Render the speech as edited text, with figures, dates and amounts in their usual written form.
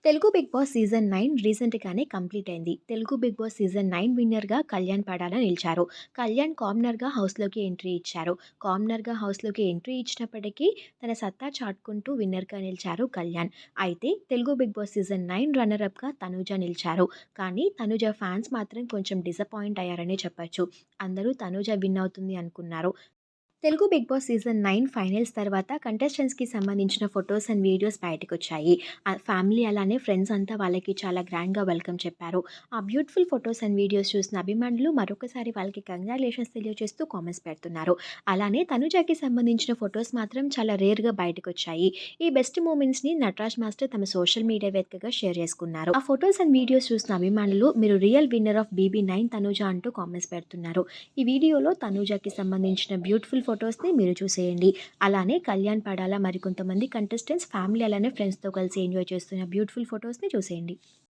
Telugu 'Bigg Boss' season 9 రీసెంట్‌గానే కంప్లీట్ అయింది. తెలుగు 'బిగ్ బాస్' సీజన్ 9 విన్నర్‌గా కళ్యాణ్ పడాల నిలిచారు. కళ్యాణ్ కామనర్‌గా హౌస్‌లోకి ఎంట్రీ ఇచ్చారు. కామనర్‌గా హౌస్‌లోకి ఎంట్రీ ఇచ్చినప్పటికీ తన సత్తా చాటుకుంటూ విన్నర్‌గా నిలిచారు కళ్యాణ్. అయితే Telugu 'Bigg Boss' season 9 runner అప్‌గా తనూజ నిలిచారు. కానీ తనూజ ఫ్యాన్స్ మాత్రం కొంచెం డిసప్పాయింట్ అయ్యారనే చెప్పొచ్చు. అందరూ తనూజ విన్ అవుతుంది అనుకున్నారు. Telugu 'Bigg Boss' season 9 finals తర్వాత కంటెస్టెంట్స్‌కి సంబంధించిన ఫోటోస్ అండ్ వీడియోస్ బయటకొచ్చాయి. ఫ్యామిలీ అలానే ఫ్రెండ్స్ అంతా వాళ్ళకి చాలా గ్రాండ్‌గా వెల్కమ్ చెప్పారు. ఆ బ్యూటిఫుల్ ఫోటోస్ అండ్ వీడియోస్ చూసిన అభిమానులు మరొకసారి వాళ్ళకి కంగ్రాచ్యులేషన్స్ తెలియజేస్తూ కామెంట్స్ పెడుతున్నారు. అలానే తనుజాకి సంబంధించిన ఫోటోస్ మాత్రం చాలా రేర్‌గా బయటకొచ్చాయి. ఈ బెస్ట్ మూమెంట్స్‌ని నటరాజ్ మాస్టర్ తమ సోషల్ మీడియా వేదికగా షేర్ చేసుకున్నారు. ఆ ఫోటోస్ అండ్ వీడియోస్ చూసిన అభిమానులు మీరు real winner of BB9 Tanuja అంటూ కామెంట్స్ పెడుతున్నారు. ఈ వీడియోలో తనూజకి సంబంధించిన బ్యూటిఫుల్ ఫోటోస్‌ని మీరు చూసేయండి. అలానే కళ్యాణ్ పడాల మరికొంతమంది కంటెస్టెంట్స్ ఫ్యామిలీ అలానే ఫ్రెండ్స్‌తో కలిసి ఎంజాయ్ చేస్తున్న బ్యూటిఫుల్ ఫోటోస్‌ని చూసేయండి.